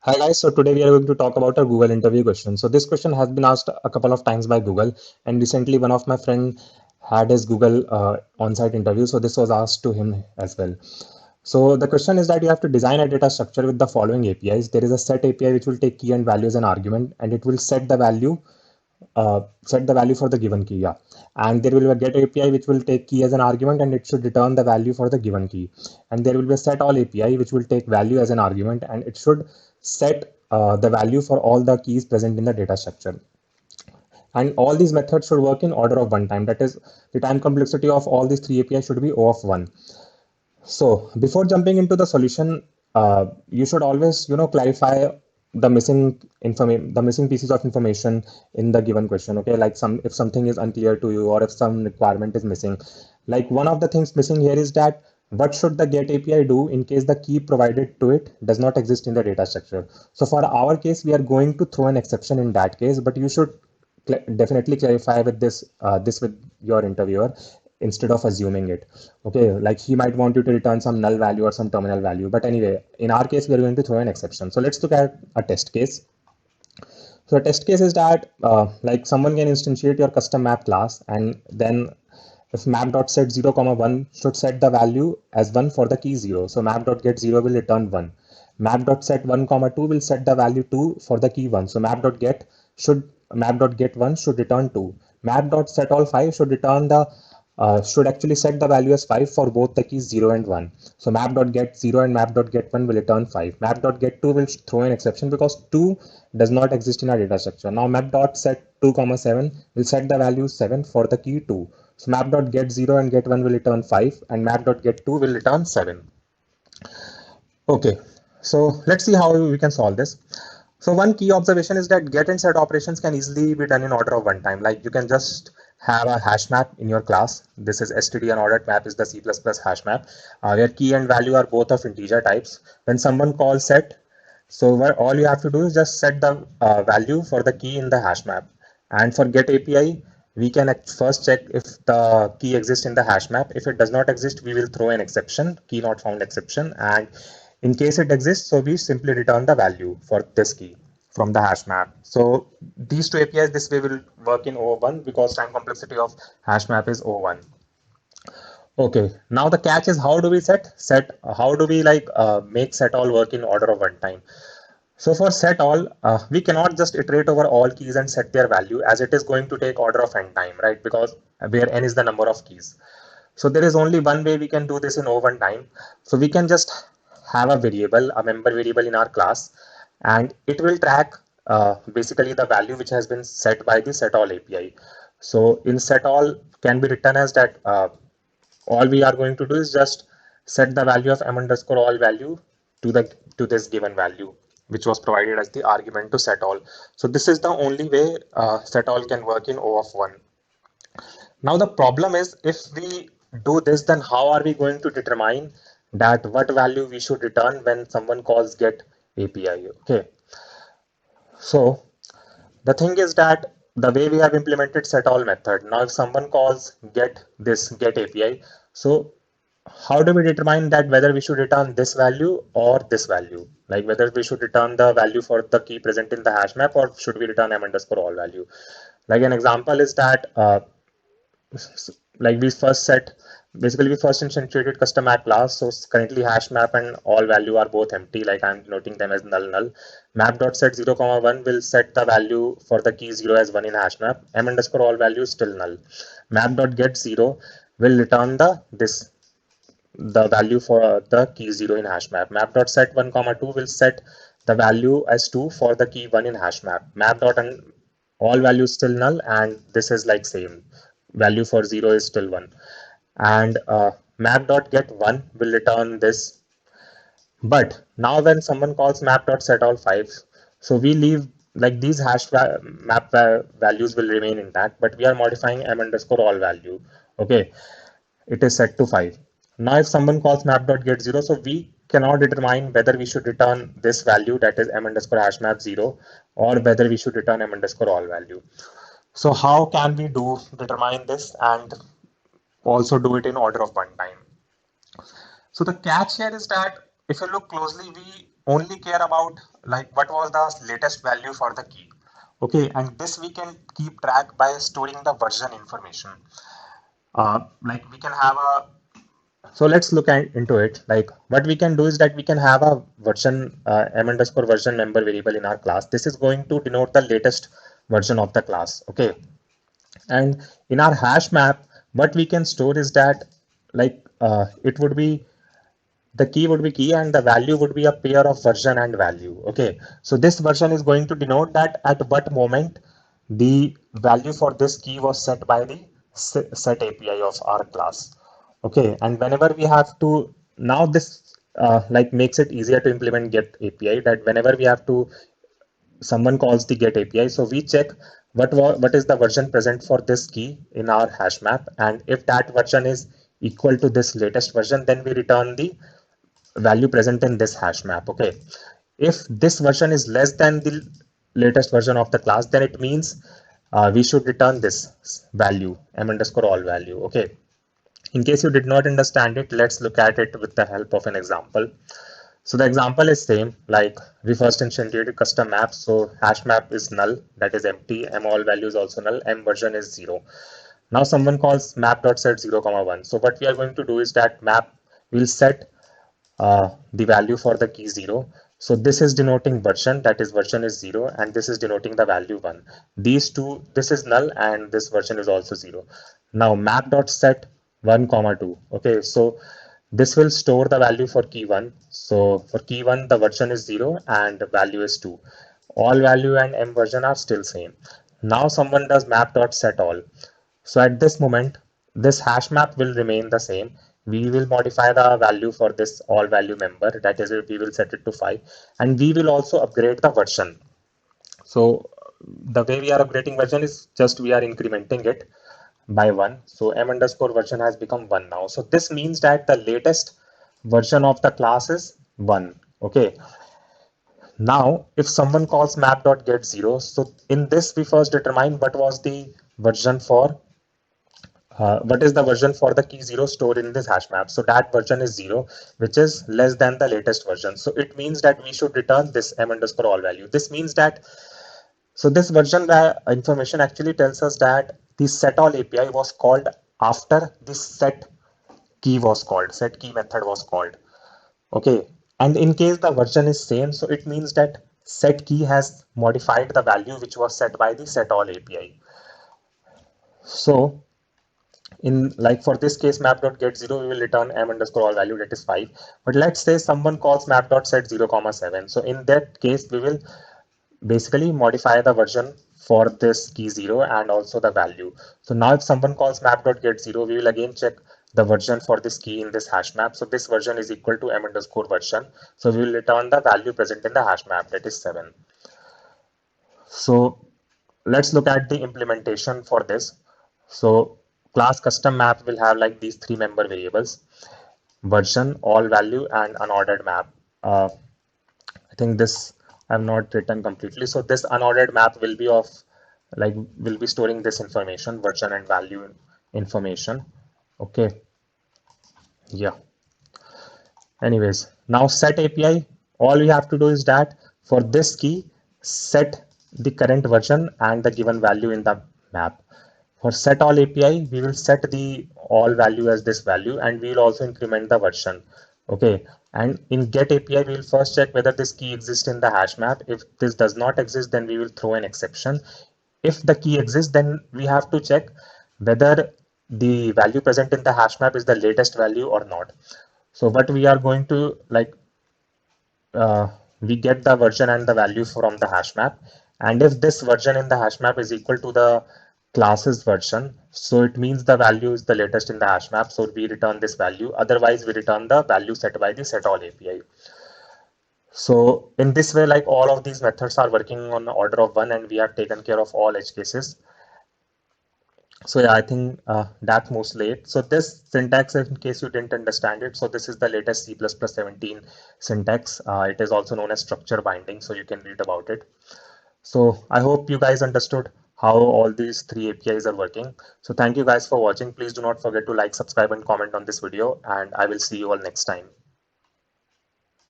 Hi guys, so today we are going to talk about a Google interview question. So this question has been asked a couple of times by Google, and recently one of my friend had his Google on-site interview, so this was asked to him as well. So the question is that you have to design a data structure with the following APIs. There is a set API which will take key and value as an argument, and it will set the value for the given key. Yeah, and there will be a get API which will take key as an argument, and it should return the value for the given key. And there will be a set all API which will take value as an argument, and it should set the value for all the keys present in the data structure. And all these methods should work in order of one time. That is, the time complexity of all these three APIs should be O of one. So before jumping into the solution, you should always, clarify the missing pieces of information in the given question. Okay, like if something is unclear to you or if some requirement is missing. Like one of the things missing here is that what should the get API do in case the key provided to it does not exist in the data structure. So for our case, we are going to throw an exception in that case, but you should definitely clarify with this with your interviewer instead of assuming it. Okay, like he might want you to return some null value or some terminal value, but anyway, in our case we are going to throw an exception. So let's look at a test case. So a test case is that like someone can instantiate your custom map class, and then if map.set 0 comma 1 should set the value as 1 for the key 0. So map.get 0 will return 1. Map.set 1 comma 2 will set the value 2 for the key 1. So map.get 1 should return 2. Map.set all 5 should return the should actually set the value as 5 for both the keys 0 and 1. So map.get 0 and map.get 1 will return 5. Map.get 2 will throw an exception because 2 does not exist in our data structure. Now map.set 2 comma 7 will set the value 7 for the key 2. So map.get 0 and get 1 will return 5, and map.get 2 will return 7. Okay, so let's see how we can solve this. So one key observation is that get and set operations can easily be done in order of one time. Like you can just have a hash map in your class. This is std unordered map is the C++ hash map, where key and value are both of integer types. When someone calls set, so where all you have to do is just set the value for the key in the hash map. And for get API, we can first check if the key exists in the hash map. If it does not exist, we will throw an exception, key not found exception. And in case it exists, so we simply return the value for this key from the hash map. So these two APIs this way will work in O1 because time complexity of hash map is O1. Okay, now the catch is how do we how do we make set all work in order of one time? So for set all, we cannot just iterate over all keys and set their value as it is going to take order of n time, right? Because where n is the number of keys. So there is only one way we can do this in O1 time. So we can just have a variable, a member variable in our class, and it will track basically the value which has been set by the set all API. So in set all can be written as that all we are going to do is just set the value of m underscore all value to the to this given value which was provided as the argument to set all. So this is the only way set all can work in O of 1. Now the problem is if we do this, then how are we going to determine that what value we should return when someone calls get API? Okay, so the thing is that the way we have implemented set all method, now if someone calls get API, so how do we determine that whether we should return this value or this value? Like whether we should return the value for the key present in the hash map or should we return m underscore all value? Like an example is that like we first instantiated custom map class. So currently hash map and all value are both empty. Like I'm noting them as null. Map.set 0 comma 1 will set the value for the key 0 as 1 in hash map. M underscore all value is still null. Map.get 0 will return the value for the key 0 in hash map. Map.set 1 comma 2 will set the value as 2 for the key 1 in hash map. All value is still null, and this is like same value for 0 is still 1. And map.get1 will return this. But now when someone calls map.set all 5, so we leave like these values will remain intact, but we are modifying m underscore all value. Okay, it is set to 5. Now if someone calls map.get0, so we cannot determine whether we should return this value, that is m underscore hash map 0, or whether we should return m underscore all value. So how can we determine this and also do it in order of one time? So the catch here is that if you look closely, we only care about like what was the latest value for the key. Okay, and this we can keep track by storing the version information. Like we can have a so let's look into it. Like what we can do is that we can have a version m underscore version member variable in our class. This is going to denote the latest version of the class. Okay, and in our hash map, what we can store is that like it would be the key would be key and the value would be a pair of version and value. Okay, so this version is going to denote that at what moment the value for this key was set by the set API of our class. Okay, and whenever we have to now this like makes it easier to implement get API, that whenever we have to someone calls the get API, so we check what is the version present for this key in our hash map, and if that version is equal to this latest version, then we return the value present in this hash map. Okay, if this version is less than the latest version of the class, then it means we should return this value m underscore all value. Okay, in case you did not understand it, let's look at it with the help of an example. So the example is same, like we first instantiated custom map. So hash map is null, that is empty. M all value is also null. M version is 0. Now someone calls map.set 0, 1. So what we are going to do is that map will set the value for the key 0. So this is denoting version, that is version is 0, and this is denoting the value 1. These two, this is null and this version is also 0. Now map.set 1, 2. Okay, so this will store the value for key 1. So for key 1, the version is 0 and the value is 2. All value and m version are still same. Now someone does map.set all. So at this moment, this hash map will remain the same. We will modify the value for this all value member, that is, we will set it to 5, and we will also upgrade the version. So the way we are upgrading version is just we are incrementing it by 1. So m underscore version has become 1 now. So this means that the latest version of the class is 1. Okay. Now, if someone calls map.get0, so in this we first determine what was the version for what is the version for the key 0 stored in this hash map. So that version is 0, which is less than the latest version. So it means that we should return this m underscore all value. This means that, so this version information actually tells us that the set all API was called after this set key was called, set key method was called. Okay, and in case the version is same, so it means that set key has modified the value which was set by the set all API. So in like for this case map.get0, we will return m underscore all value, that is 5. But let's say someone calls map.set 0, 7. So in that case, we will basically modify the version for this key 0 and also the value. So now if someone calls map.get0, we will again check the version for this key in this hash map. So this version is equal to m underscore version. So we will return the value present in the hash map, that is 7. So let's look at the implementation for this. So class custom map will have like these 3 member variables: version, all value, and unordered map. I think this I have not written completely. So this unordered map will be of like will be storing this information, version and value information. Okay, yeah. Anyways, now set API, all we have to do is that for this key, set the current version and the given value in the map. For set all API, we will set the all value as this value, and we will also increment the version. Okay, and in get API, we will first check whether this key exists in the hash map. If this does not exist, then we will throw an exception. If the key exists, then we have to check whether the value present in the hash map is the latest value or not. So what we are going to like, we get the version and the value from the hash map. And if this version in the hash map is equal to the class's version, so it means the value is the latest in the hash map. So we return this value. Otherwise, we return the value set by the set all API. So in this way, like all of these methods are working on the order of 1, and we have taken care of all edge cases. So yeah, I think that's mostly it. So this syntax, in case you didn't understand it, so this is the latest C++17 syntax. It is also known as structure binding, so you can read about it. So I hope you guys understood how all these 3 APIs are working. So thank you guys for watching. Please do not forget to like, subscribe, and comment on this video, and I will see you all next time.